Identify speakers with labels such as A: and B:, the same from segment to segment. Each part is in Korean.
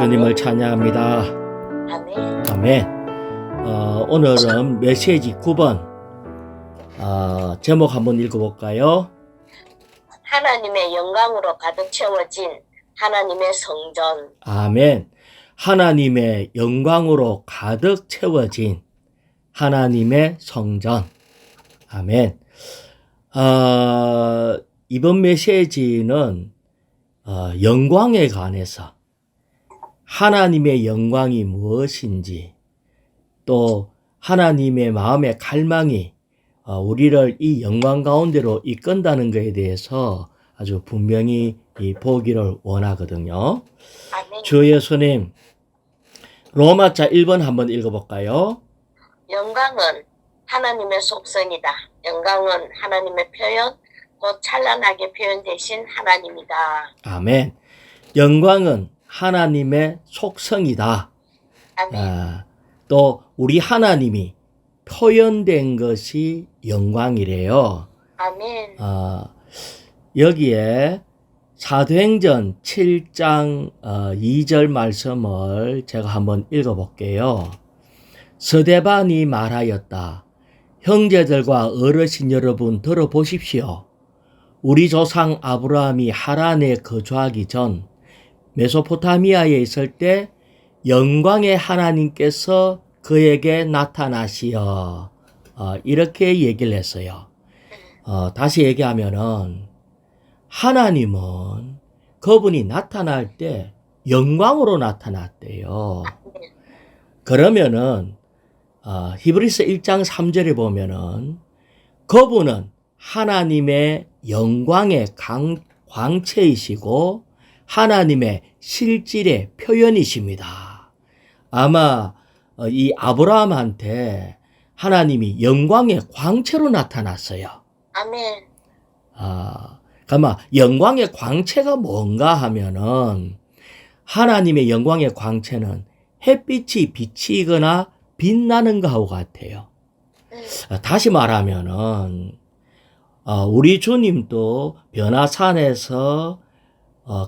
A: 주님을 찬양합니다.
B: 아멘.
A: 아멘. 오늘은 메시지 9번 제목 한번 읽어볼까요?
B: 하나님의 영광으로 가득 채워진 하나님의 성전.
A: 아멘. 하나님의 영광으로 가득 채워진 하나님의 성전. 아멘. 이번 메시지는 영광에 관해서 하나님의 영광이 무엇인지, 또 하나님의 마음의 갈망이 우리를 이 영광 가운데로 이끈다는 것에 대해서 아주 분명히 보기를 원하거든요.
B: 아멘.
A: 주 예수님, 로마자 1번 한번 읽어볼까요?
B: 영광은 하나님의 속성이다. 영광은 하나님의 표현, 곧 찬란하게 표현되신 하나님이다.
A: 아멘. 영광은 하나님의 속성이다.
B: 아멘.
A: 또 우리 하나님이 표현된 것이 영광이래요.
B: 아멘.
A: 여기에 사도행전 7장 2절 말씀을 제가 한번 읽어볼게요. 스데반이 말하였다. 형제들과 어르신 여러분 들어보십시오. 우리 조상 아브라함이 하란에 거주하기 전 메소포타미아에 있을 때 영광의 하나님께서 그에게 나타나시어 이렇게 얘기를 했어요. 다시 얘기하면은 하나님은 그분이 나타날 때 영광으로 나타났대요. 그러면은 히브리서 1장 3절에 보면은 그분은 하나님의 영광의 광채이시고 하나님의 실질의 표현이십니다. 아마 이 아브라함한테 하나님이 영광의 광채로 나타났어요.
B: 아멘.
A: 아마 영광의 광채가 뭔가 하면은 하나님의 영광의 광채는 햇빛이 비치거나 빛나는 것하고 같아요. 다시 말하면은 우리 주님도 변화산에서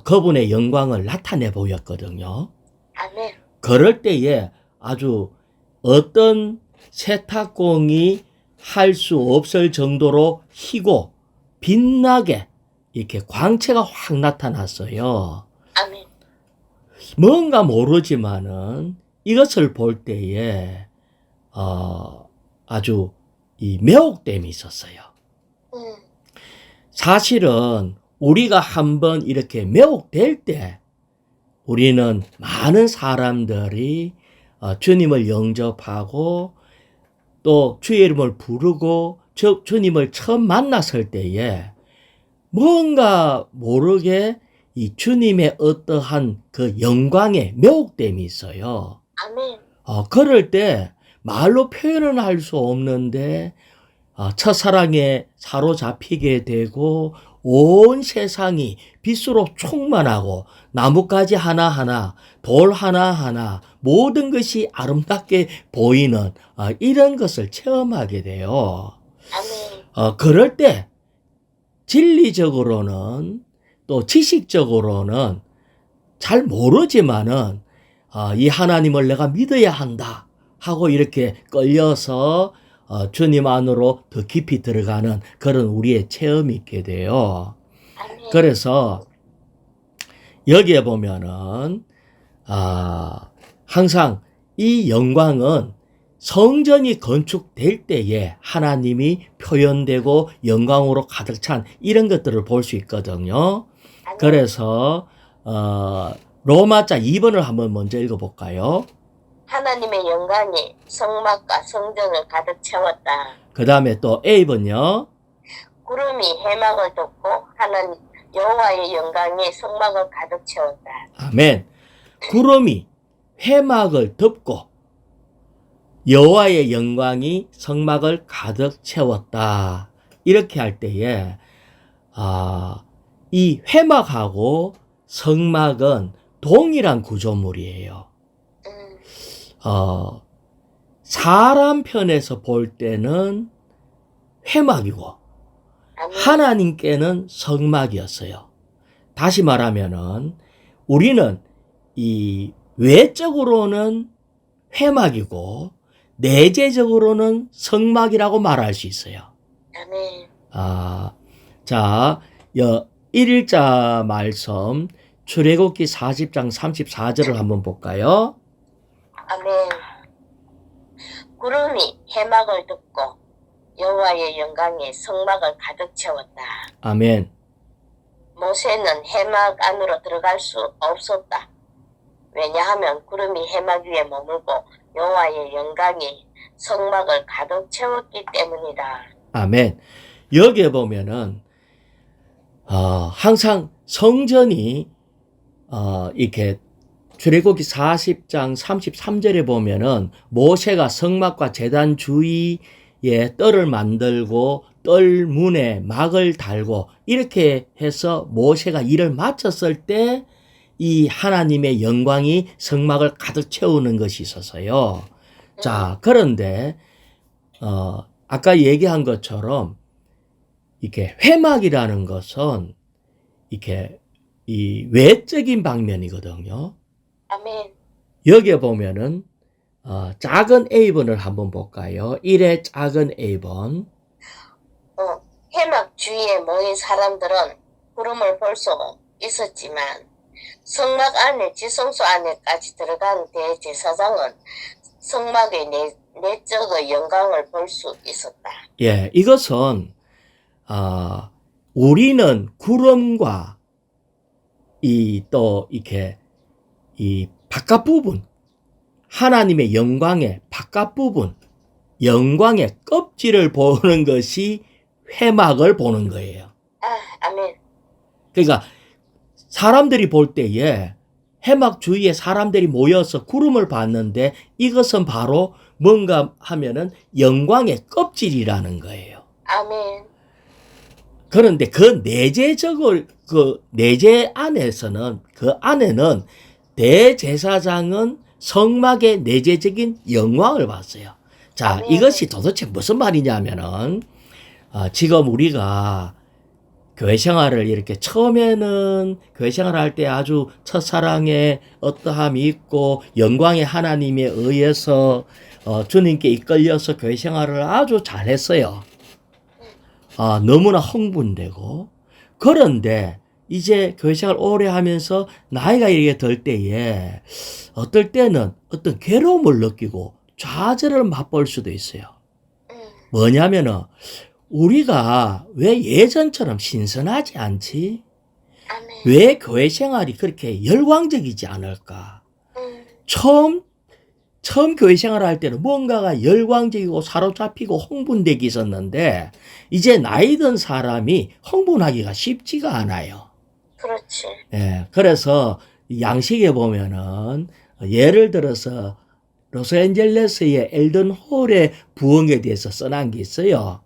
A: 그분의 영광을 나타내 보였거든요.
B: 아멘.
A: 그럴 때에 아주 어떤 세탁공이 할 수 없을 정도로 희고 빛나게 이렇게 광채가 확 나타났어요.
B: 아멘.
A: 뭔가 모르지만은 이것을 볼 때에 아주 이 매혹됨이 있었어요. 사실은 우리가 한번 이렇게 매혹될 때 우리는 많은 사람들이 주님을 영접하고 또 주의 이름을 부르고 주님을 처음 만났을 때에 뭔가 모르게 이 주님의 어떠한 그 영광에 매혹됨이 있어요.
B: 아멘.
A: 그럴 때 말로 표현은 할 수 없는데 첫사랑에 사로잡히게 되고 온 세상이 빛으로 충만하고 나뭇가지 하나하나, 돌 하나하나 모든 것이 아름답게 보이는 이런 것을 체험하게 돼요.
B: 아멘.
A: 그럴 때 진리적으로는 또 지식적으로는 잘 모르지만은 이 하나님을 내가 믿어야 한다 하고 이렇게 끌려서 주님 안으로 더 깊이 들어가는 그런 우리의 체험이 있게 돼요.
B: 아멘.
A: 그래서 여기에 보면은 항상 이 영광은 성전이 건축될 때에 하나님이 표현되고 영광으로 가득 찬 이런 것들을 볼 수 있거든요.
B: 아멘.
A: 그래서 로마자 2번을 한번 먼저 읽어볼까요?
B: 하나님의 영광이 성막과 성전을 가득 채웠다.
A: 그 다음에 또 A번요.
B: 구름이 해막을 덮고 하나님 여호와의 영광이 성막을 가득 채웠다.
A: 아멘. 구름이 회막을 덮고 여호와의 영광이 성막을 가득 채웠다. 이렇게 할 때에 이 회막하고 성막은 동일한 구조물이에요. 사람 편에서 볼 때는 회막이고
B: 아멘.
A: 하나님께는 성막이었어요. 다시 말하면은 우리는 이 외적으로는 회막이고 내재적으로는 성막이라고 말할 수 있어요.
B: 아멘.
A: 자, 1일자 말씀 출애굽기 40장 34절을 한번 볼까요?
B: 아멘. 구름이 해막을 덮고 여호와의 영광이 성막을 가득 채웠다.
A: 아멘.
B: 모세는 해막 안으로 들어갈 수 없었다. 왜냐하면 구름이 해막 위에 머물고 여호와의 영광이 성막을 가득 채웠기 때문이다.
A: 아멘. 여기에 보면은 항상 성전이 이렇게 출애굽기 40장 33절에 보면은 모세가 성막과 제단 주위에 뜰을 만들고 뜰 문에 막을 달고 이렇게 해서 모세가 일을 마쳤을 때 이 하나님의 영광이 성막을 가득 채우는 것이 있어서요. 자, 그런데 아까 얘기한 것처럼 이렇게 회막이라는 것은 이렇게 이 외적인 방면이거든요.
B: 아멘.
A: 여기에 보면은 작은 A번을 한번 볼까요? 1의 작은 A번.
B: 해막 주위에 모인 사람들은 구름을 볼 수 있었지만 성막 안에 지성소 안에까지 들어간 대제사장은 성막의 내적의 영광을 볼 수 있었다.
A: 예, 이것은 우리는 구름과 또 이렇게 이 바깥 부분, 하나님의 영광의 바깥 부분, 영광의 껍질을 보는 것이 회막을 보는 거예요.
B: 아멘.
A: 그러니까 사람들이 볼 때에 회막 주위에 사람들이 모여서 구름을 봤는데 이것은 바로 뭔가 하면은 영광의 껍질이라는 거예요.
B: 아멘.
A: 그런데 그 내재 안에서는 그 안에는 대제사장은 성막의 내재적인 영광을 봤어요. 자, 이것이 도대체 무슨 말이냐면은 지금 우리가 교회 생활을 이렇게 처음에는 교회 생활을 할 때 아주 첫사랑의 어떠함이 있고 영광의 하나님에 의해서 주님께 이끌려서 교회 생활을 아주 잘했어요. 너무나 흥분되고 그런데 이제 교회 생활 오래 하면서 나이가 이렇게 들 때에 어떨 때는 어떤 괴로움을 느끼고 좌절을 맛볼 수도 있어요. 뭐냐면은 우리가 왜 예전처럼 신선하지 않지?
B: 아멘.
A: 왜 교회 생활이 그렇게 열광적이지 않을까? 처음 교회 생활을 할 때는 뭔가가 열광적이고 사로잡히고 흥분되기 있었는데 이제 나이 든 사람이 흥분하기가 쉽지가 않아요.
B: 그렇지.
A: 예, 그래서 양식에 보면은 예를 들어서 로스앤젤레스의 엘든 홀의 부흥에 대해서 써난 게 있어요.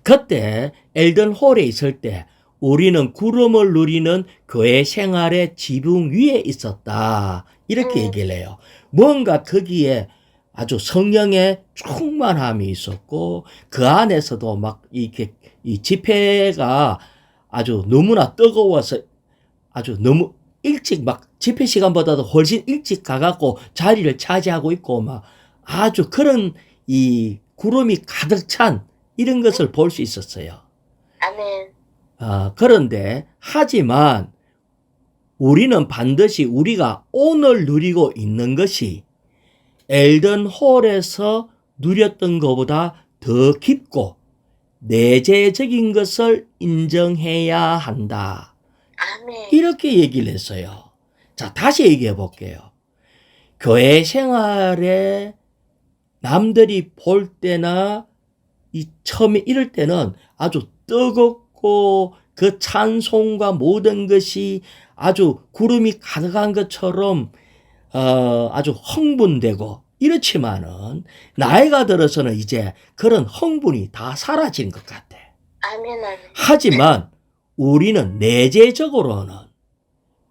A: 그때 엘든 홀에 있을 때 우리는 구름을 누리는 교회 생활의 지붕 위에 있었다. 이렇게 얘기를 해요. 뭔가 거기에 아주 성령의 충만함이 있었고 그 안에서도 막 이렇게 이 집회가 아주 너무나 뜨거워서 아주 너무 일찍 막 집회 시간보다도 훨씬 일찍 가갖고 자리를 차지하고 있고 막 아주 그런 이 구름이 가득 찬 이런 것을 볼 수 있었어요.
B: 아멘.
A: 그런데 하지만 우리는 반드시 우리가 오늘 누리고 있는 것이 엘든 홀에서 누렸던 것보다 더 깊고 내재적인 것을 인정해야 한다.
B: 아멘.
A: 이렇게 얘기를 했어요. 자, 다시 얘기해 볼게요. 교회 생활에 남들이 볼 때나 처음에 이럴 때는 아주 뜨겁고 그 찬송과 모든 것이 아주 구름이 가득한 것처럼 아주 흥분되고 이렇지만은 나이가 들어서는 이제 그런 흥분이 다 사라진 것 같아.
B: 아멘. 아멘.
A: 하지만 우리는 내재적으로는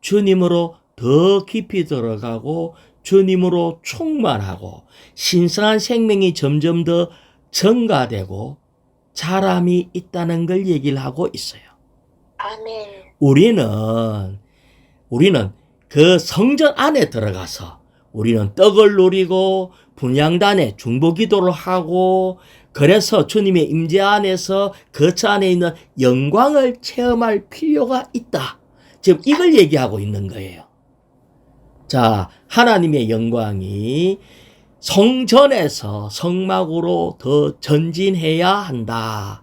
A: 주님으로 더 깊이 들어가고 주님으로 충만하고 신성한 생명이 점점 더 증가되고 자람이 있다는 걸 얘기를 하고 있어요.
B: 아멘.
A: 우리는 그 성전 안에 들어가서 우리는 떡을 누리고 분향단에 중보기도를 하고 그래서 주님의 임재 안에서 거처 안에 있는 영광을 체험할 필요가 있다. 지금 이걸 얘기하고 있는 거예요. 자, 하나님의 영광이 성전에서 성막으로 더 전진해야 한다.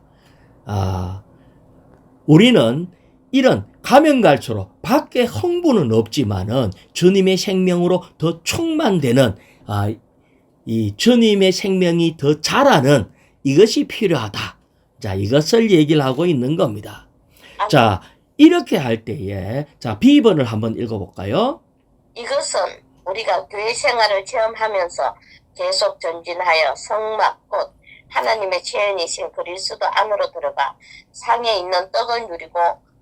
A: 우리는 이런 가면 갈수록 밖에 흥분은 없지만은 주님의 생명으로 더 충만되는 이 주님의 생명이 더 자라는 이것이 필요하다. 자, 이것을 얘기를 하고 있는 겁니다. 자, 이렇게 할 때에 자, B번을 한번 읽어볼까요?
B: 이것은 우리가 교회 생활을 체험하면서 계속 전진하여 성막 곧 하나님의 체현이신 그리스도 안으로 들어가 상에 있는 떡을 누리고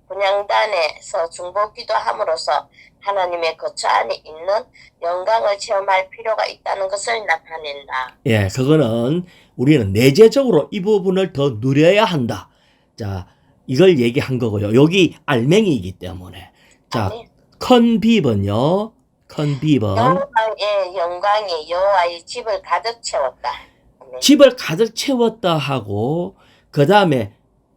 B: 분향단에서 중보기도 함으로써 하나님의 거처 안에 있는 영광을 체험할 필요가 있다는 것을 나타낸다.
A: 예, 그거는 우리는 내재적으로 이 부분을 더 누려야 한다. 자, 이걸 얘기한 거고요. 여기 알맹이이기 때문에. 자, 큰 B번요. 큰 B번.
B: 여호와의 영광이 여호와의 집을 가득 채웠다.
A: 집을 가득 채웠다 하고 그 다음에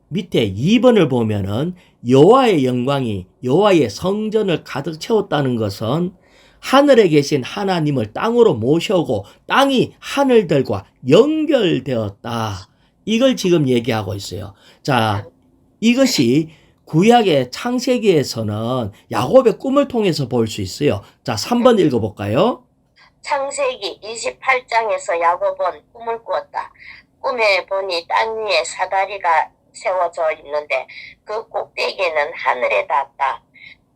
A: 밑에 2번을 보면은 여호와의 영광이 여호와의 성전을 가득 채웠다는 것은 하늘에 계신 하나님을 땅으로 모셔오고 땅이 하늘들과 연결되었다. 이걸 지금 얘기하고 있어요. 자, 이것이 구약의 창세기에서는 야곱의 꿈을 통해서 볼 수 있어요. 자, 3번 읽어볼까요?
B: 창세기 28장에서 야곱은 꿈을 꾸었다. 꿈에 보니 땅 위에 사다리가 세워져 있는데 그 꼭대기에는 하늘에 닿았다.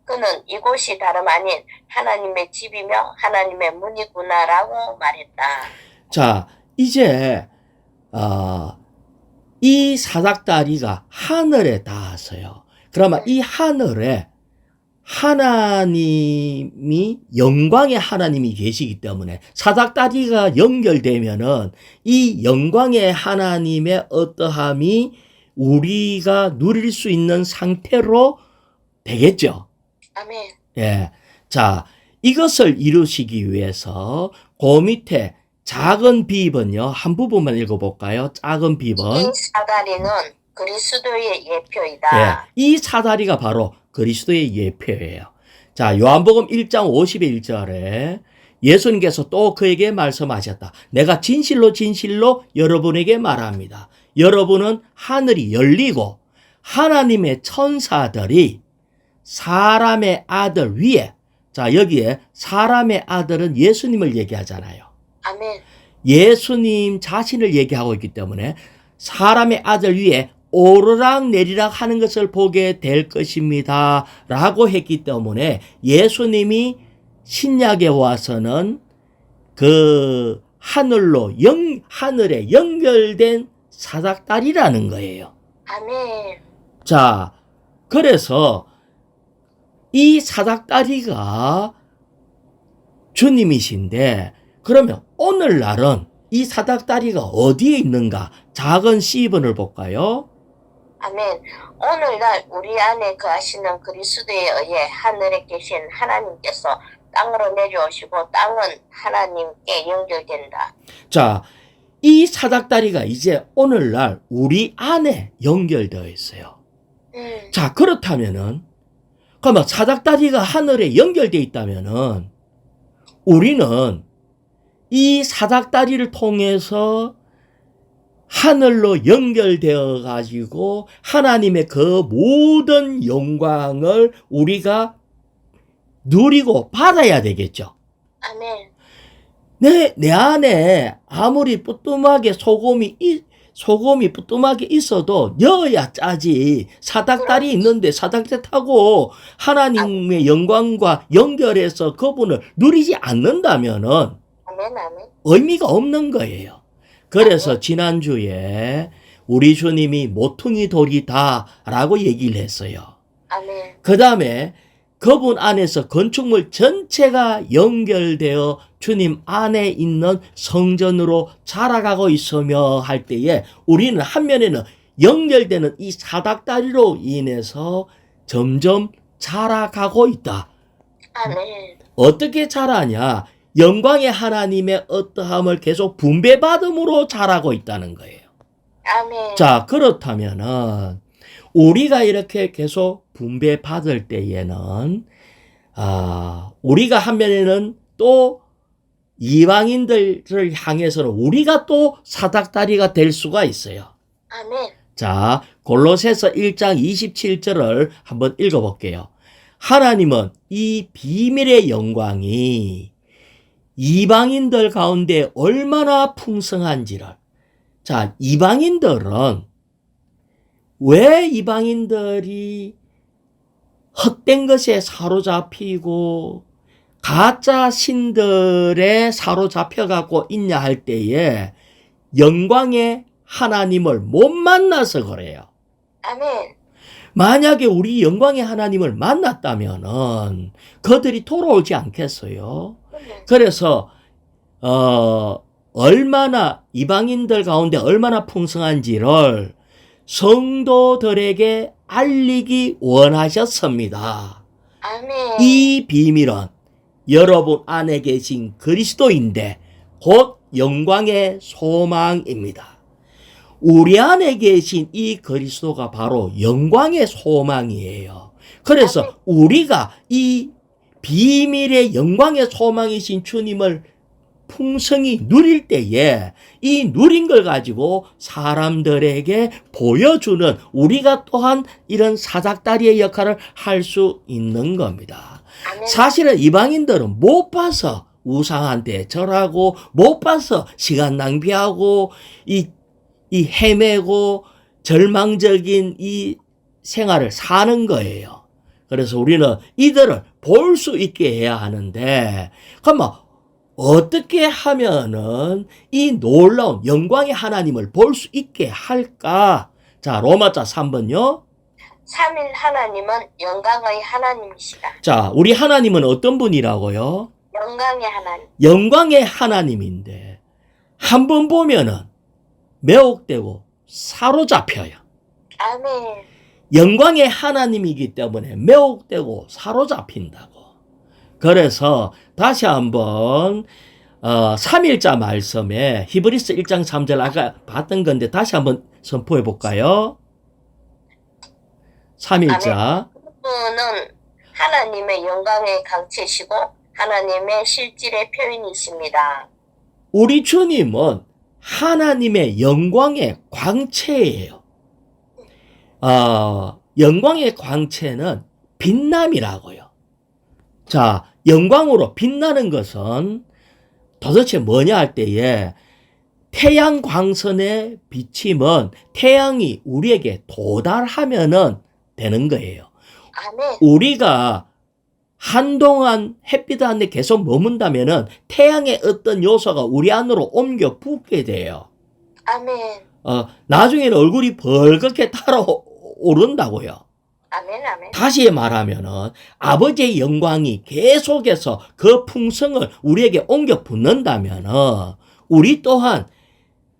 B: 그는 이곳이 다름 아닌 하나님의 집이며 하나님의 문이구나라고 말했다. 자,
A: 이제 이 사닥다리가 하늘에 닿았어요. 그러면 이 하늘에 하나님이 영광의 하나님이 계시기 때문에 사닥다리가 연결되면은 이 영광의 하나님의 어떠함이 우리가 누릴 수 있는 상태로 되겠죠.
B: 아멘.
A: 예. 자, 이것을 이루시기 위해서 그 밑에 작은 B번요. 한 부분만 읽어볼까요? 작은 B번.
B: 이 사다리는 그리스도의 예표이다.
A: 예. 이 사다리가 바로 그리스도의 예표예요. 자, 요한복음 1장 51절에 예수님께서 또 그에게 말씀하셨다. 내가 진실로 진실로 여러분에게 말합니다. 여러분은 하늘이 열리고 하나님의 천사들이 사람의 아들 위에, 자, 여기에 사람의 아들은 예수님을 얘기하잖아요.
B: 아멘.
A: 예수님 자신을 얘기하고 있기 때문에 사람의 아들 위에 오르락 내리락 하는 것을 보게 될 것입니다. 라고 했기 때문에 예수님이 신약에 와서는 그 하늘에 연결된 사닥다리라는 거예요.
B: 아멘.
A: 자, 그래서 이 사닥다리가 주님이신데 그러면 오늘날은 이 사닥다리가 어디에 있는가? 작은 C번을 볼까요?
B: 아멘. 오늘날 우리 안에 거하시는 그리스도에 의해 하늘에 계신 하나님께서 땅으로 내려오시고 땅은 하나님께 연결된다.
A: 자, 이 사닥다리가 이제 오늘날 우리 안에 연결되어 있어요. 자, 그렇다면은 그러면 사닥다리가 하늘에 연결되어 있다면은 우리는 이 사닥다리를 통해서 하늘로 연결되어 가지고 하나님의 그 모든 영광을 우리가 누리고 받아야 되겠죠.
B: 아멘.
A: 내 안에 아무리 뿌뚜하게 소금이 뿌뚜하게 있어도 넣어야 짜지. 사닥다리 있는데 사닥다리 타고 하나님의 영광과 연결해서 그분을 누리지 않는다면은
B: 아멘, 아멘.
A: 의미가 없는 거예요. 그래서 지난주에 우리 주님이 모퉁이 돌이다라고 얘기를 했어요.
B: 아멘.
A: 그 다음에 그분 안에서 건축물 전체가 연결되어 주님 안에 있는 성전으로 자라가고 있으며 할 때에 우리는 한면에는 연결되는 이 사닥다리로 인해서 점점 자라가고 있다.
B: 아멘.
A: 어떻게 자라냐? 영광의 하나님의 어떠함을 계속 분배받음으로 자라고 있다는 거예요.
B: 아멘.
A: 자, 그렇다면은 우리가 이렇게 계속 분배받을 때에는 우리가 한면에는 또 이방인들을 향해서는 우리가 또 사닥다리가 될 수가 있어요.
B: 아멘.
A: 자, 골로새서 1장 27절을 한번 읽어볼게요. 하나님은 이 비밀의 영광이 이방인들 가운데 얼마나 풍성한지를. 자, 이방인들은 왜 이방인들이 헛된 것에 사로잡히고 가짜 신들에 사로잡혀갖고 있냐 할 때에 영광의 하나님을 못 만나서 그래요.
B: 아멘.
A: 만약에 우리 영광의 하나님을 만났다면은 그들이 돌아오지 않겠어요? 그래서 얼마나 이방인들 가운데 얼마나 풍성한지를 성도들에게 알리기 원하셨습니다.
B: 아멘.
A: 이 비밀은 여러분 안에 계신 그리스도인데 곧 영광의 소망입니다. 우리 안에 계신 이 그리스도가 바로 영광의 소망이에요. 그래서 우리가 이 비밀의 영광의 소망이신 주님을 풍성히 누릴 때에 이 누린 걸 가지고 사람들에게 보여주는 우리가 또한 이런 사닥다리의 역할을 할 수 있는 겁니다.
B: 아멘.
A: 사실은 이방인들은 못 봐서 우상한테 절하고 못 봐서 시간 낭비하고 이 헤매고 절망적인 이 생활을 사는 거예요. 그래서 우리는 이들을 볼 수 있게 해야 하는데 그러면 어떻게 하면은 이 놀라운 영광의 하나님을 볼 수 있게 할까? 자, 로마자 3번요.
B: 삼일 하나님은 영광의 하나님이시다.
A: 자, 우리 하나님은 어떤 분이라고요?
B: 영광의 하나님.
A: 영광의 하나님인데 한 번 보면은 매혹되고 사로잡혀요.
B: 아멘.
A: 영광의 하나님이기 때문에 매혹되고 사로잡힌다고. 그래서 다시 한번 3일자 말씀에 히브리서 1장 3절 아까 봤던 건데 다시 한번 선포해 볼까요? 3일자.
B: 그분은 하나님의 영광의 강체시고 하나님의 실질의 표현이십니다.
A: 우리 주님은 하나님의 영광의 광채예요. 영광의 광채는 빛남이라고요. 자, 영광으로 빛나는 것은 도대체 뭐냐 할 때에 태양 광선의 비침은 태양이 우리에게 도달하면은 되는 거예요.
B: 아멘.
A: 우리가 한동안 햇빛 안에 계속 머문다면은 태양의 어떤 요소가 우리 안으로 옮겨 붙게 돼요.
B: 아멘.
A: 나중에는 얼굴이 벌겋게 달아오른다고요.
B: 아멘. 아멘.
A: 다시 말하면은 아버지의 영광이 계속해서 그 풍성을 우리에게 옮겨 붙는다면은 우리 또한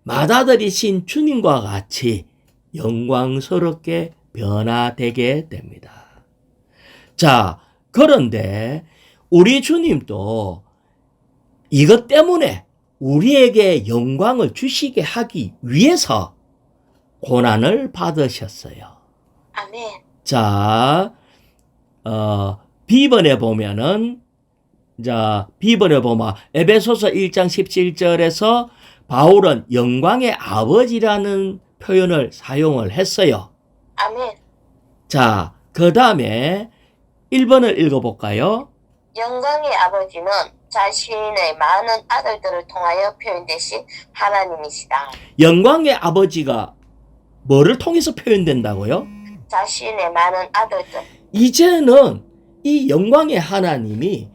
A: 맏아들이신 주님과 같이 영광스럽게 변화되게 됩니다. 자, 그런데 우리 주님도 이것 때문에 우리에게 영광을 주시게 하기 위해서 고난을 받으셨어요.
B: 아멘.
A: 자, 비번에 보면은, 비번에 보면 에베소서 1장 17절에서 바울은 영광의 아버지라는 표현을 사용을 했어요.
B: 아멘.
A: 자, 그 다음에 1번을 읽어볼까요?
B: 영광의 아버지는 자신의 많은 아들들을 통하여 표현되신 하나님이시다.
A: 영광의 아버지가 뭐를 통해서 표현된다고요?
B: 자신의 많은 아들들.
A: 이제는 이 영광의 하나님이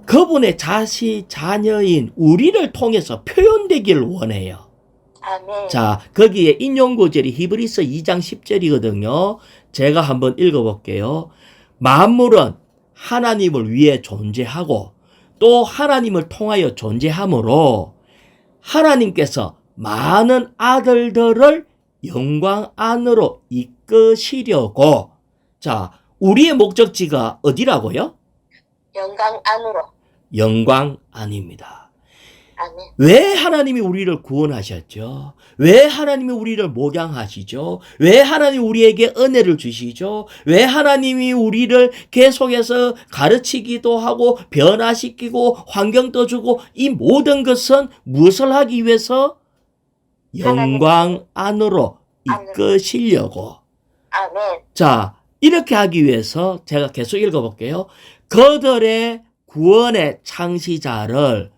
A: 그분의 자녀인 우리를 통해서 표현되기를 원해요.
B: 아멘.
A: 자, 거기에 인용구절이 히브리서 2장 10절이거든요. 제가 한번 읽어볼게요. 만물은 하나님을 위해 존재하고 또 하나님을 통하여 존재하므로 하나님께서 많은 아들들을 영광 안으로 이끄시려고. 자, 우리의 목적지가 어디라고요?
B: 영광 안으로.
A: 영광 안입니다.
B: 아멘.
A: 왜 하나님이 우리를 구원하셨죠? 왜 하나님이 우리를 목양하시죠? 왜 하나님이 우리에게 은혜를 주시죠? 왜 하나님이 우리를 계속해서 가르치기도 하고 변화시키고 환경도 주고 이 모든 것은 무엇을 하기 위해서? 영광 안으로 이끄시려고.
B: 아멘.
A: 자, 이렇게 하기 위해서 제가 계속 읽어볼게요. 그들의 구원의 창시자를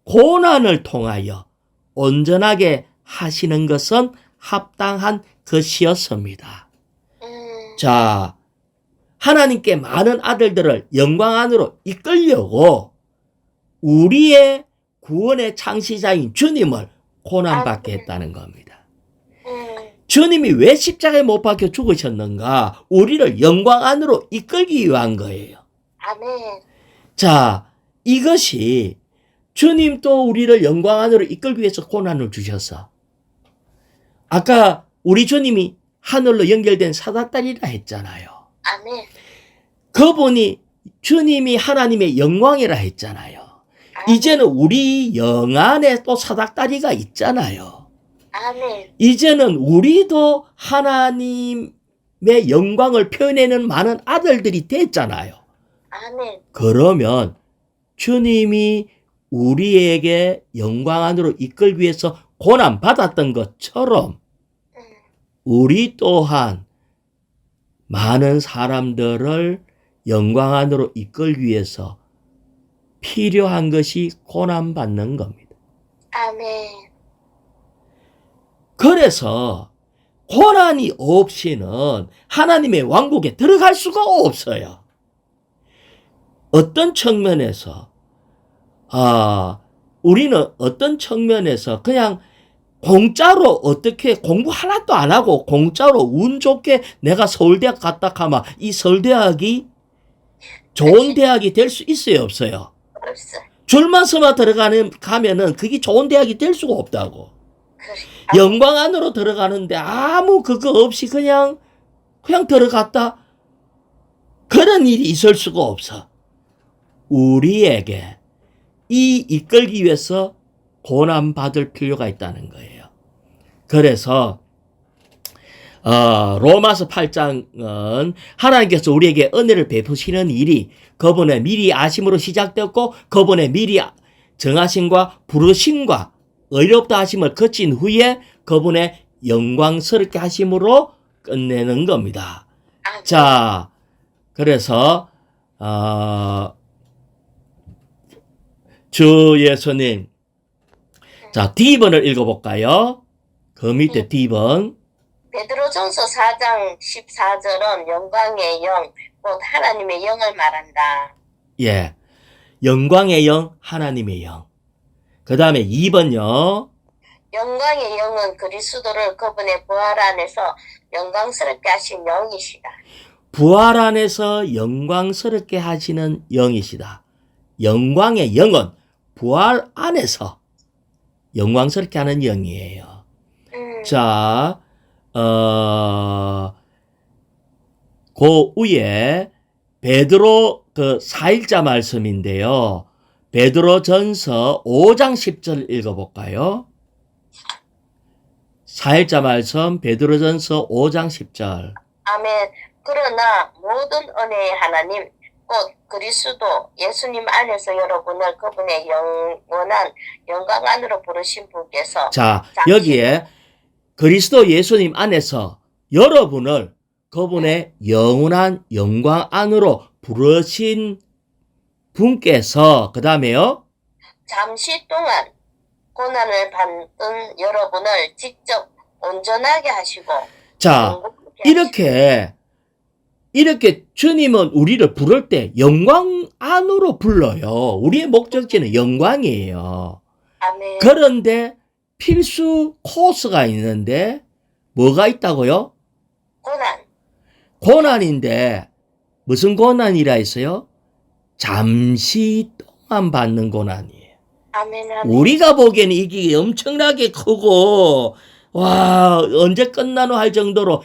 A: 고난을 통하여 온전하게 하시는 것은 합당한 것이었습니다. 자, 하나님께 많은 아들들을 영광 안으로 이끌려고 우리의 구원의 창시자인 주님을 고난받게 했다는 겁니다. 주님이 왜 십자가에 못 박혀 죽으셨는가? 우리를 영광 안으로 이끌기 위한 거예요.
B: 아멘.
A: 자, 이것이 주님 또 우리를 영광 안으로 이끌기 위해서 고난을 주셔서 아까 우리 주님이 하늘로 연결된 사닥다리라 했잖아요.
B: 아멘.
A: 그분이 주님이 하나님의 영광이라 했잖아요. 이제는 우리 영 안에 또 사닥다리가 있잖아요.
B: 아멘.
A: 이제는 우리도 하나님의 영광을 표현하는 많은 아들들이 됐잖아요.
B: 아멘.
A: 그러면 주님이 우리에게 영광 안으로 이끌기 위해서 고난 받았던 것처럼 우리 또한 많은 사람들을 영광 안으로 이끌기 위해서 필요한 것이 고난 받는 겁니다.
B: 아멘.
A: 그래서 고난이 없이는 하나님의 왕국에 들어갈 수가 없어요. 어떤 측면에서 우리는 어떤 측면에서 그냥 공짜로 어떻게 공부 하나도 안 하고 공짜로 운 좋게 내가 서울대학 갔다 하면 이 서울대학이 좋은 대학이 될 수 있어요, 없어요?
B: 없어.
A: 줄만 서만 가면은 그게 좋은 대학이 될 수가 없다고.
B: 그래.
A: 영광 안으로 들어가는데 아무 그거 없이 그냥 들어갔다. 그런 일이 있을 수가 없어. 우리에게 이 이끌기 위해서 고난받을 필요가 있다는 거예요. 그래서 로마서 8장은 하나님께서 우리에게 은혜를 베푸시는 일이 그분의 미리 아심으로 시작되었고 그분의 미리 정하심과 부르심과 의롭다 하심을 거친 후에 그분의 영광스럽게 하심으로 끝내는 겁니다. 자, 그래서 주 예수님, 자, D번을 읽어볼까요? 그 밑에 D번.
B: 베드로전서 4장 14절은 영광의 영, 곧 하나님의 영을 말한다.
A: 예. 영광의 영, 하나님의 영. 그 다음에 2번요.
B: 영광의 영은 그리스도를 그분의 부활 안에서 영광스럽게 하신 영이시다.
A: 부활 안에서 영광스럽게 하시는 영이시다. 영광의 영은 부활 안에서 영광스럽게 하는 영이에요. 자, 그 위에 베드로 그 4일자 말씀인데요. 베드로전서 5장 10절 읽어볼까요? 4일자 말씀 베드로전서 5장 10절.
B: 아멘. 그러나 모든 은혜의 하나님 곧 그리스도 예수님 안에서 여러분을 그분의 영원한 영광 안으로 부르신 분께서
A: 자, 여기에 그리스도 예수님 안에서 여러분을 그분의 영원한 영광 안으로 부르신 분께서 그 다음에요.
B: 잠시 동안 고난을 받은 여러분을 직접 온전하게 하시고
A: 자, 이렇게 주님은 우리를 부를 때 영광 안으로 불러요. 우리의 목적지는 영광이에요.
B: 아멘.
A: 그런데 필수 코스가 있는데 뭐가 있다고요? 고난인데 무슨 고난이라 했어요? 잠시 동안 받는 고난이에요.
B: 아멘. 아멘.
A: 우리가 보기에는 이게 엄청나게 크고 와 언제 끝나노 할 정도로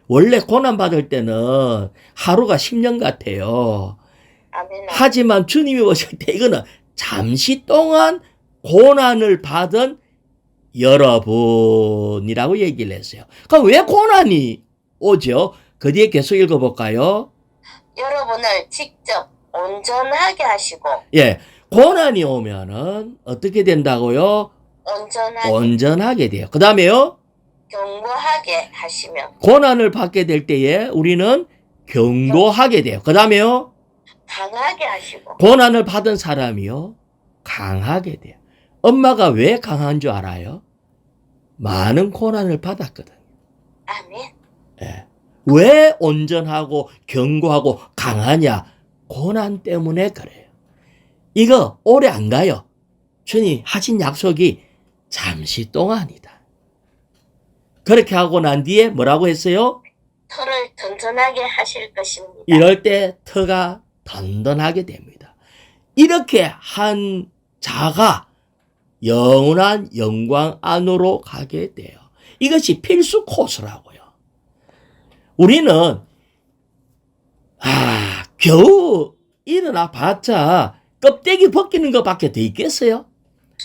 A: 원래 고난 받을 때는 하루가 10년 같아요.
B: 아멘.
A: 하지만 주님이 오실 때 이거는 잠시 동안 고난을 받은 여러분이라고 얘기를 했어요. 그럼 왜 고난이 오죠? 그 뒤에 계속 읽어볼까요?
B: 여러분을 직접 온전하게 하시고
A: 예, 고난이 오면은 어떻게 된다고요? 온전하게 돼요. 그 다음에요,
B: 견고하게 하시며
A: 고난을 받게 될 때에 우리는 견고하게 돼요. 그 다음에요,
B: 강하게 하시고
A: 고난을 받은 사람이요, 강하게 돼요. 엄마가 왜 강한 줄 알아요? 많은 고난을 받았거든요.
B: 아멘.
A: 예. 왜 온전하고 견고하고 강하냐? 고난 때문에 그래요. 이거 오래 안 가요. 주님 하신 약속이 잠시 동안이다. 그렇게 하고 난 뒤에 뭐라고 했어요?
B: 터를 튼튼하게 하실 것입니다.
A: 이럴 때 터가 든든하게 됩니다. 이렇게 한 자가 영원한 영광 안으로 가게 돼요. 이것이 필수 코스라고요. 우리는 겨우 일어나 봤자 껍데기 벗기는 것밖에 더 있겠어요?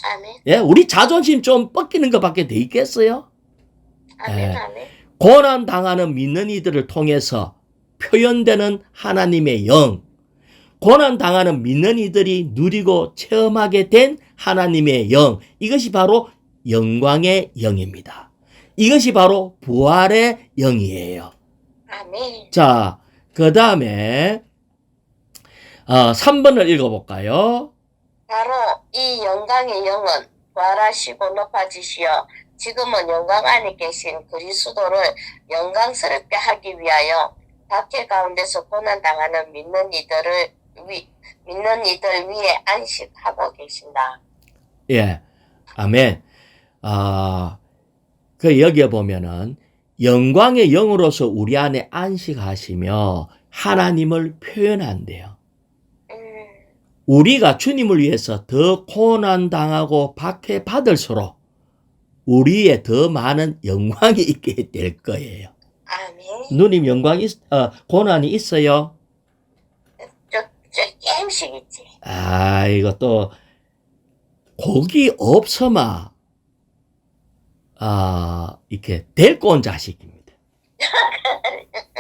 B: 아멘.
A: 예, 우리 자존심 좀 벗기는 것밖에 더 있겠어요?
B: 아멘.
A: 예.
B: 아멘.
A: 고난 당하는 믿는 이들을 통해서 표현되는 하나님의 영, 고난 당하는 믿는 이들이 누리고 체험하게 된 하나님의 영, 이것이 바로 영광의 영입니다. 이것이 바로 부활의 영이에요.
B: 아멘.
A: 자, 그 다음에 3번을 읽어볼까요?
B: 바로 이 영광의 영은 부활하시고 높아지시어 지금은 영광 안에 계신 그리스도를 영광스럽게 하기 위하여 박해 가운데서 고난당하는 믿는 이들 위에 안식하고 계신다.
A: 예, 아멘. 그 여기에 보면은 영광의 영으로서 우리 안에 안식하시며 하나님을 표현한대요. 우리가 주님을 위해서 더 고난당하고 박해받을수록 우리의 더 많은 영광이 있게 될 거예요.
B: 아멘.
A: 누님 고난이 있어요?
B: 조금씩 있지.
A: 이거 또 복이 없어마 이렇게 데리고 온 자식입니다.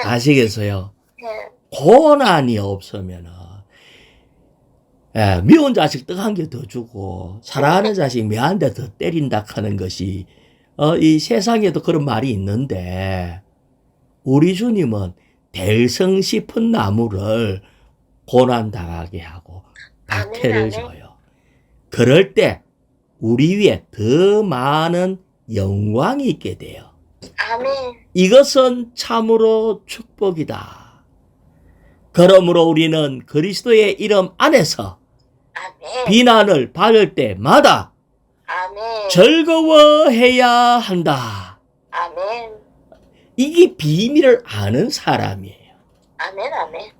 A: 아시겠어요? 고난이 없으면은 미운 자식 떡 한 개 더 주고 사랑하는 자식 매 한 대 더 때린다 하는 것이 이 세상에도 그런 말이 있는데 우리 주님은 대성 싶은 나무를 고난당하게 하고 박해를 줘요. 그럴 때 우리 위에 더 많은 영광이 있게 돼요.
B: 아멘.
A: 이것은 참으로 축복이다. 그러므로 우리는 그리스도의 이름 안에서
B: 아멘.
A: 비난을 받을 때마다
B: 아멘.
A: 즐거워해야 한다.
B: 아멘.
A: 이게 비밀을 아는 사람이에요.
B: 아멘.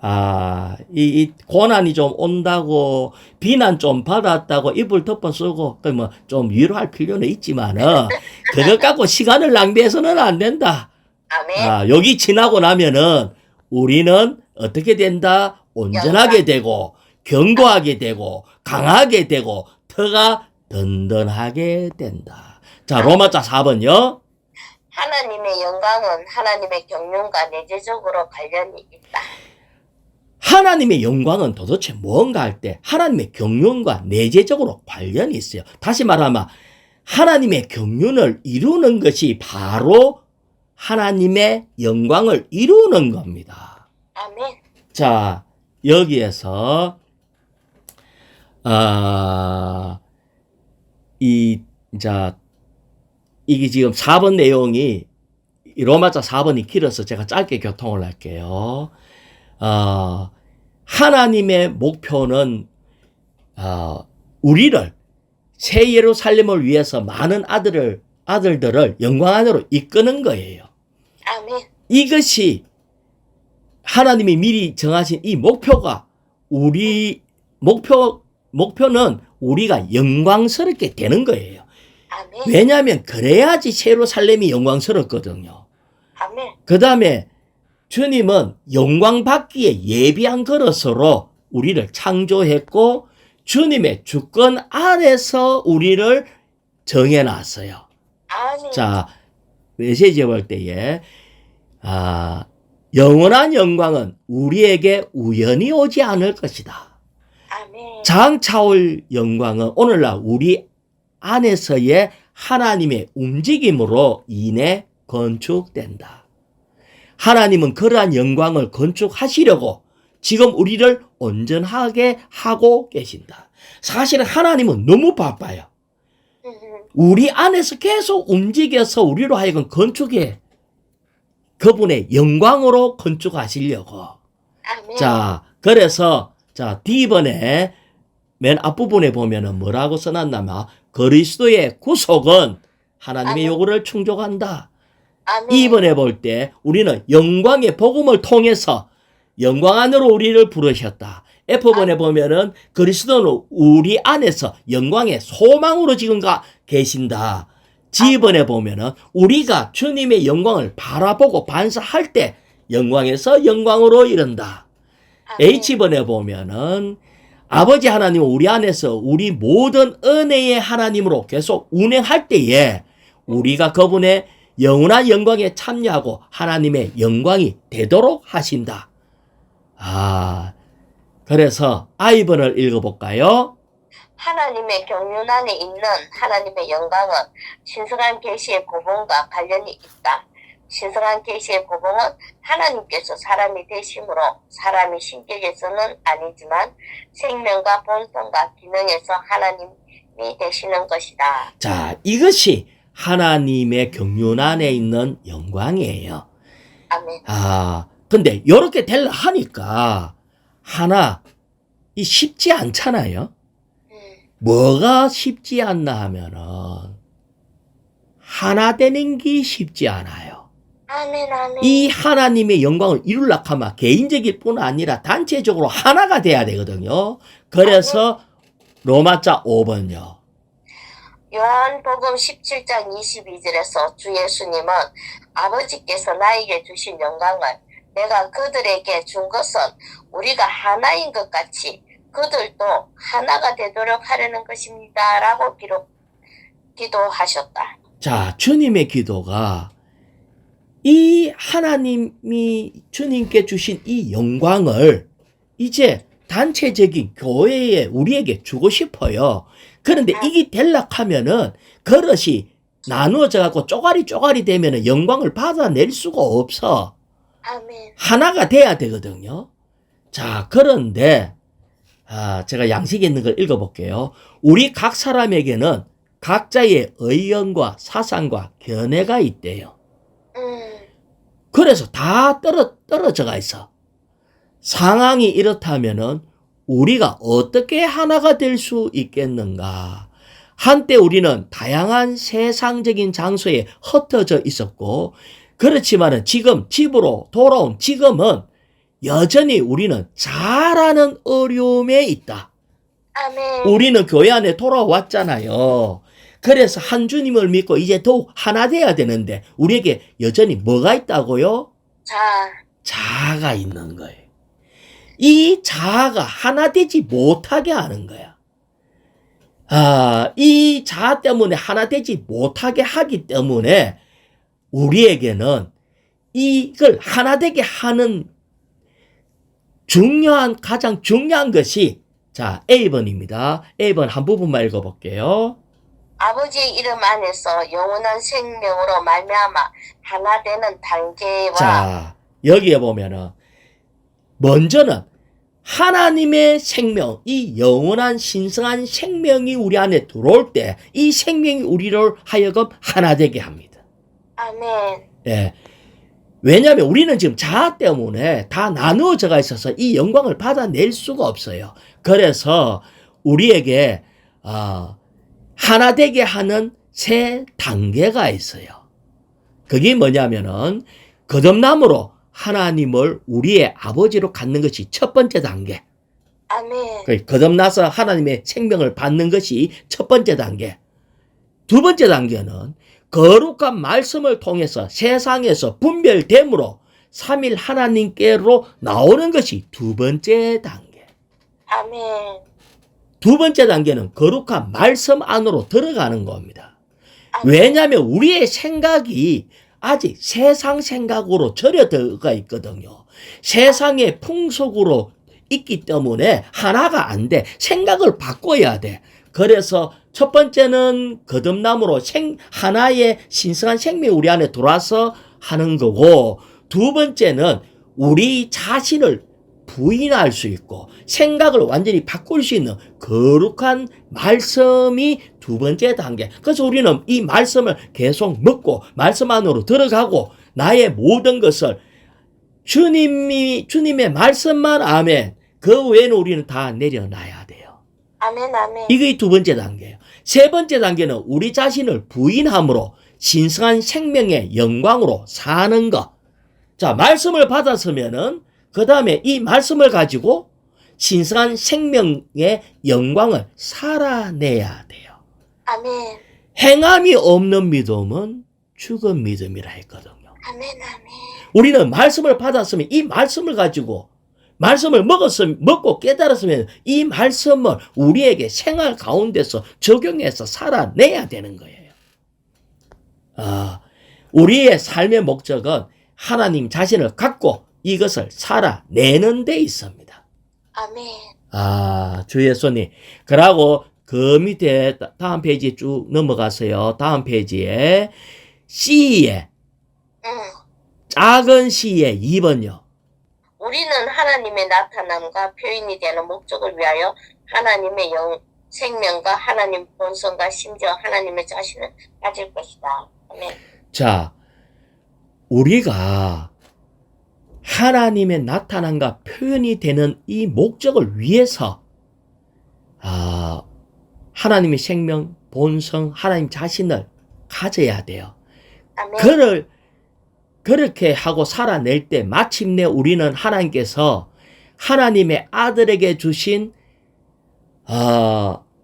B: 아멘.
A: 이 고난이 좀 온다고 비난 좀 받았다고 이불 덮어 쓰고 뭐 좀 위로할 필요는 있지만은 그것 갖고 시간을 낭비해서는 안 된다.
B: 아멘.
A: 여기 지나고 나면은 우리는 어떻게 된다? 온전하게 되고 견고하게 되고 강하게 되고 터가 든든하게 된다. 자, 로마자 4번요.
B: 하나님의 영광은 하나님의 경륜과 내재적으로 관련이 있다.
A: 하나님의 영광은 도대체 뭔가 할 때 하나님의 경륜과 내재적으로 관련이 있어요. 다시 말하면 하나님의 경륜을 이루는 것이 바로 하나님의 영광을 이루는 겁니다.
B: 아멘.
A: 자, 여기에서 이게 지금 4번 내용이 로마자 4번이 길어서 제가 짧게 교통을 할게요. 하나님의 목표는 우리를 새 예루살렘을 위해서 많은 아들들을 영광 안으로 이끄는 거예요.
B: 아멘.
A: 이것이 하나님이 미리 정하신 이 목표가 목표는 우리가 영광스럽게 되는 거예요.
B: 아멘.
A: 왜냐하면 그래야지 예루살렘이 영광스럽거든요.
B: 아멘.
A: 그 다음에 주님은 영광 받기에 예비한 그릇으로 우리를 창조했고 주님의 주권 안에서 우리를 정해놨어요.
B: 아멘.
A: 자, 메시지에 볼 때에 영원한 영광은 우리에게 우연히 오지 않을 것이다.
B: 아멘.
A: 장차 올 영광은 오늘날 우리 안에서의 하나님의 움직임으로 인해 건축된다. 하나님은 그러한 영광을 건축하시려고 지금 우리를 온전하게 하고 계신다. 사실은 하나님은 너무 바빠요. 우리 안에서 계속 움직여서 우리로 하여금 건축해 그분의 영광으로 건축하시려고.
B: 아멘.
A: 자, 그래서 D번에 맨 앞부분에 보면은 뭐라고 써놨냐면 그리스도의 구속은 하나님의
B: 아멘.
A: 요구를 충족한다.
B: 아멘.
A: 2번에 볼 때 우리는 영광의 복음을 통해서 영광 안으로 우리를 부르셨다. F번에 보면은 그리스도는 우리 안에서 영광의 소망으로 지금 계신다. G번에 보면은 우리가 주님의 영광을 바라보고 반사할 때 영광에서 영광으로 이른다.
B: 아멘.
A: H번에 보면은 아버지 하나님은 우리 안에서 우리 모든 은혜의 하나님으로 계속 운행할 때에 우리가 그분의 영원한 영광에 참여하고 하나님의 영광이 되도록 하신다. 그래서 I번을 읽어볼까요?
B: 하나님의 경륜 안에 있는 하나님의 영광은 신성한 계시의 복음과 관련이 있다. 신성한 계시의 복음은 하나님께서 사람이 되심으로 사람이 신격에서는 아니지만 생명과 본성과 기능에서 하나님이 되시는 것이다.
A: 자, 이것이 하나님의 경륜 안에 있는 영광이에요.
B: 아멘.
A: 근데 이렇게 되려 하니까 이 쉽지 않잖아요. 뭐가 쉽지 않나 하면은 하나 되는 게 쉽지 않아요.
B: 아멘. 아멘.
A: 이 하나님의 영광을 이루려고 하면 개인적일 뿐 아니라 단체적으로 하나가 돼야 되거든요. 그래서 로마자 5번요.
B: 요한복음 17장 22절에서 주 예수님은 아버지께서 나에게 주신 영광을 내가 그들에게 준 것은 우리가 하나인 것 같이 그들도 하나가 되도록 하려는 것입니다. 라고 기도하셨다.
A: 자, 주님의 기도가 이 하나님이 주님께 주신 이 영광을 이제 단체적인 교회에 우리에게 주고 싶어요. 그런데 이게 되려고 하면은 그릇이 나누어져 갖고 쪼가리 되면은 영광을 받아낼 수가 없어.
B: 아멘.
A: 하나가 돼야 되거든요. 자, 그런데 제가 양식에 있는 걸 읽어볼게요. 우리 각 사람에게는 각자의 의견과 사상과 견해가 있대요. 그래서 다 떨어져가 있어. 상황이 이렇다면은 우리가 어떻게 하나가 될 수 있겠는가? 한때 우리는 다양한 세상적인 장소에 흩어져 있었고, 그렇지만은 지금 집으로 돌아온 지금은 여전히 우리는 잘하는 어려움에 있다.
B: 아멘.
A: 우리는 교회 안에 돌아왔잖아요. 그래서 한 주님을 믿고 이제 더욱 하나 돼야 되는데 우리에게 여전히 뭐가 있다고요? 자아가 있는 거예요. 이 자아가 하나 되지 못하게 하는 거야. 이 자아 때문에 하나 되지 못하게 하기 때문에 우리에게는 이걸 하나 되게 하는 가장 중요한 것이 A번입니다. A번 한 부분만 읽어볼게요.
B: 아버지의 이름 안에서 영원한 생명으로 말미암아 하나 되는 단계와
A: 자, 여기에 보면은 먼저는 하나님의 생명, 이 영원한 신성한 생명이 우리 안에 들어올 때 이 생명이 우리를 하여금 하나 되게 합니다.
B: 아멘.
A: 예. 왜냐하면 우리는 지금 자아 때문에 다 나누어져가 있어서 이 영광을 받아낼 수가 없어요. 그래서 우리에게 하나 되게 하는 세 단계가 있어요. 그게 뭐냐면은 거듭남으로 하나님을 우리의 아버지로 갖는 것이 첫 번째 단계.
B: 아멘.
A: 거듭나서 하나님의 생명을 받는 것이 첫 번째 단계. 두 번째 단계는 거룩한 말씀을 통해서 세상에서 분별됨으로 삼일 하나님께로 나오는 것이 두 번째 단계.
B: 아멘.
A: 두 번째 단계는 거룩한 말씀 안으로 들어가는 겁니다.
B: 아멘.
A: 왜냐하면 우리의 생각이 아직 세상 생각으로 절여 들어가 있거든요. 세상의 풍속으로 있기 때문에 하나가 안 돼. 생각을 바꿔야 돼. 그래서 첫 번째는 거듭남으로 하나의 신성한 생명이 우리 안에 들어와서 하는 거고, 두 번째는 우리 자신을 부인할 수 있고 생각을 완전히 바꿀 수 있는 거룩한 말씀이 두 번째 단계. 그래서 우리는 이 말씀을 계속 먹고 말씀 안으로 들어가고 나의 모든 것을 주님의 말씀만 아멘. 그 외에는 우리는 다 내려놔야 돼요.
B: 아멘. 아멘.
A: 이게 두 번째 단계예요. 세 번째 단계는 우리 자신을 부인함으로 신성한 생명의 영광으로 사는 것. 자, 말씀을 받았으면은 그 다음에 이 말씀을 가지고 신성한 생명의 영광을 살아내야 돼요.
B: 아멘.
A: 행함이 없는 믿음은 죽은 믿음이라 했거든요.
B: 아멘. 아멘.
A: 우리는 말씀을 받았으면 이 말씀을 가지고 말씀을 먹고 깨달았으면 이 말씀을 우리에게 생활 가운데서 적용해서 살아내야 되는 거예요. 우리의 삶의 목적은 하나님 자신을 갖고 이것을 살아내는 데 있습니다.
B: 아멘.
A: 주 예수님. 그러고 그 밑에 다음 페이지 쭉 넘어가세요. 다음 페이지에 C에 작은 C의 2번요.
B: 우리는 하나님의 나타남과 표현이 되는 목적을 위하여 하나님의 생명과 하나님 본성과 심지어 하나님의 자신을 가질 것이다. 아멘.
A: 자, 우리가 하나님의 나타남과 표현이 되는 이 목적을 위해서 하나님의 생명, 본성, 하나님 자신을 가져야 돼요.
B: 아멘.
A: 그렇게 하고 살아낼 때 마침내 우리는 하나님께서 하나님의 아들에게 주신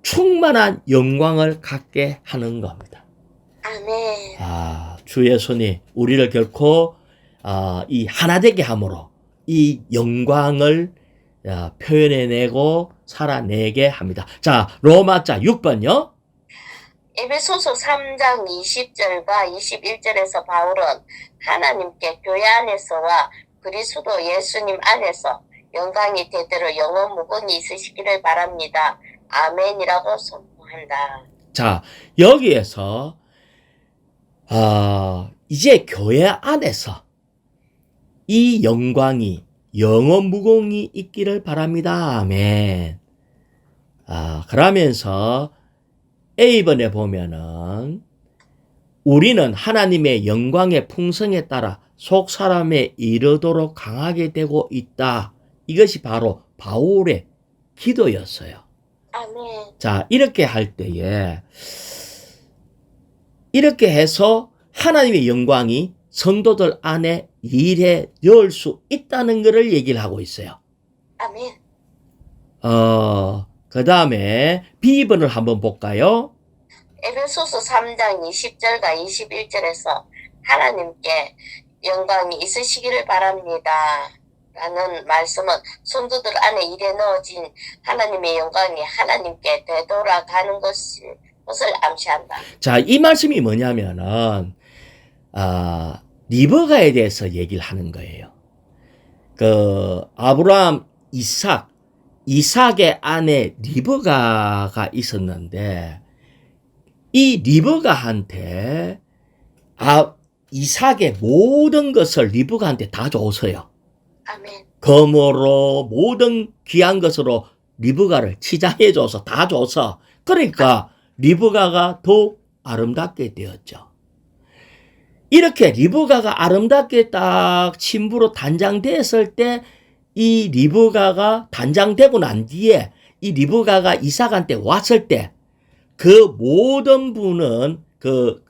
A: 충만한 영광을 갖게 하는 겁니다.
B: 아멘.
A: 주 예수님, 우리를 결코 이 하나되게 함으로 이 영광을 표현해내고 살아내게 합니다. 자, 로마자 6번요.
B: 에베소서 3장 20절과 21절에서 바울은 하나님께 교회 안에서와 그리스도 예수님 안에서 영광이 대대로 영원 무궁히 있으시기를 바랍니다. 아멘이라고 선포한다.
A: 자, 여기에서 이제 교회 안에서 이 영광이 영원 무궁히 있기를 바랍니다. 아멘. 그러면서 A번에 보면은 우리는 하나님의 영광의 풍성에 따라 속 사람에 이르도록 강하게 되고 있다. 이것이 바로 바울의 기도였어요.
B: 아멘.
A: 자, 이렇게 할 때에 이렇게 해서 하나님의 영광이 성도들 안에 일해 넣을 수 있다는 것을 얘기를 하고 있어요.
B: 아멘.
A: 그 다음에 B번을 한번 볼까요?
B: 에베소서 3장 20절과 21절에서 하나님께 영광이 있으시기를 바랍니다. 라는 말씀은 성도들 안에 일에 넣어진 하나님의 영광이 하나님께 되돌아가는 것을 암시한다.
A: 자, 이 말씀이 뭐냐면은 리브가에 대해서 얘기를 하는 거예요. 그 아브라함, 이삭의 아내 리브가가 있었는데 이 리브가한테 이삭의 모든 것을 리브가한테 다 줬어요.
B: 아멘.
A: 검으로 모든 귀한 것으로 리브가를 치장해줘서 다 줘서 그러니까 리브가가 더욱 아름답게 되었죠. 이렇게 리브가가 아름답게 딱 신부로 단장됐을 때 이 리브가가 단장되고 난 뒤에 이 리브가가 이삭한테 왔을 때 그 모든 부는 그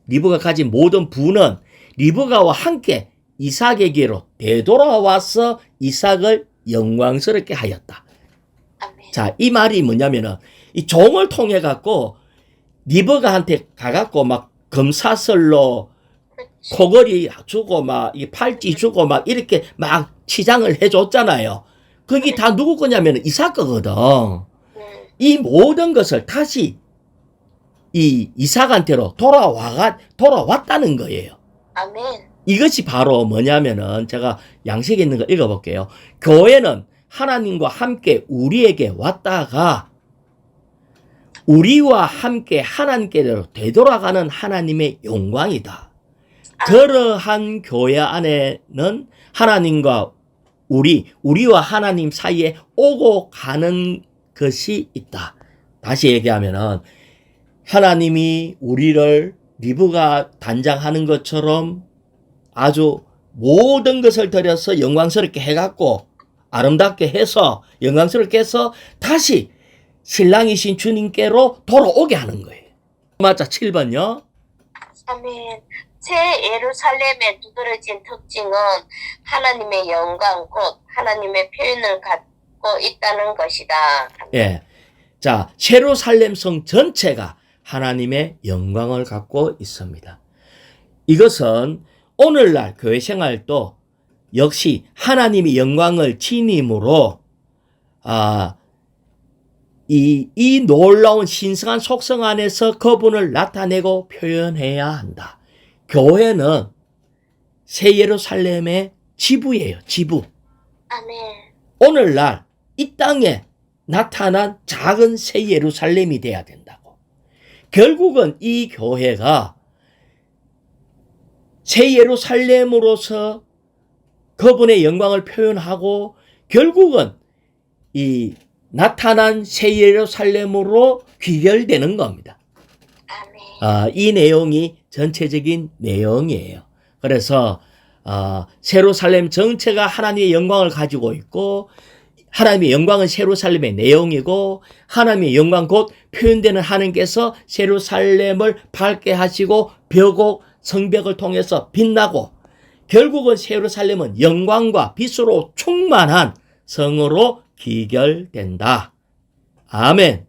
A: 리브가 가진 모든 부는 리브가와 함께 이삭에게로 되돌아와서 이삭을 영광스럽게 하였다.
B: 아멘.
A: 자, 이 말이 뭐냐면은 이 종을 통해 갖고 리브가한테 가갖고 막 금사슬로 코걸이 주고 막 이 팔찌 주고 막 이렇게 막 치장을 해줬잖아요. 거기 다 누구 거냐면 이삭 거거든.
B: 음,
A: 이 모든 것을 다시 이 이삭한테로 돌아왔다는 거예요.
B: 아멘.
A: 이것이 바로 뭐냐면은 제가 양식에 있는 거 읽어볼게요. 교회는 하나님과 함께 우리에게 왔다가 우리와 함께 하나님께로 되돌아가는 하나님의 영광이다. 그러한 교회 안에는 하나님과 우리와 하나님 사이에 오고 가는 것이 있다. 다시 얘기하면은 하나님이 우리를 리브가 단장하는 것처럼 아주 모든 것을 들여서 영광스럽게 해갖고 아름답게 해서 영광스럽게 해서 다시 신랑이신 주님께로 돌아오게 하는 거예요. 맞아. 7번요.
B: 아멘. 새 예루살렘에 두드러진 특징은 하나님의 영광 곧 하나님의 표현을 갖고 있다는 것이다.
A: 예. 자, 예루살렘 성 전체가 하나님의 영광을 갖고 있습니다. 이것은 오늘날 교회 생활도 역시 하나님의 영광을 지님으로 이 놀라운 신성한 속성 안에서 그분을 나타내고 표현해야 한다. 교회는 새 예루살렘의 지부예요. 지부.
B: 아멘.
A: 오늘날 이 땅에 나타난 작은 새 예루살렘이 돼야 된다고. 결국은 이 교회가 새 예루살렘으로서 그분의 영광을 표현하고 결국은 이 나타난 새 예루살렘으로 귀결되는 겁니다.
B: 아멘.
A: 이 내용이 전체적인 내용이에요. 그래서 예루살렘 전체가 하나님의 영광을 가지고 있고 하나님의 영광은 예루살렘의 내용이고 하나님의 영광 곧 표현되는 하나님께서 예루살렘을 밝게 하시고 벽옥 성벽을 통해서 빛나고 결국은 예루살렘은 영광과 빛으로 충만한 성으로 귀결된다. 아멘.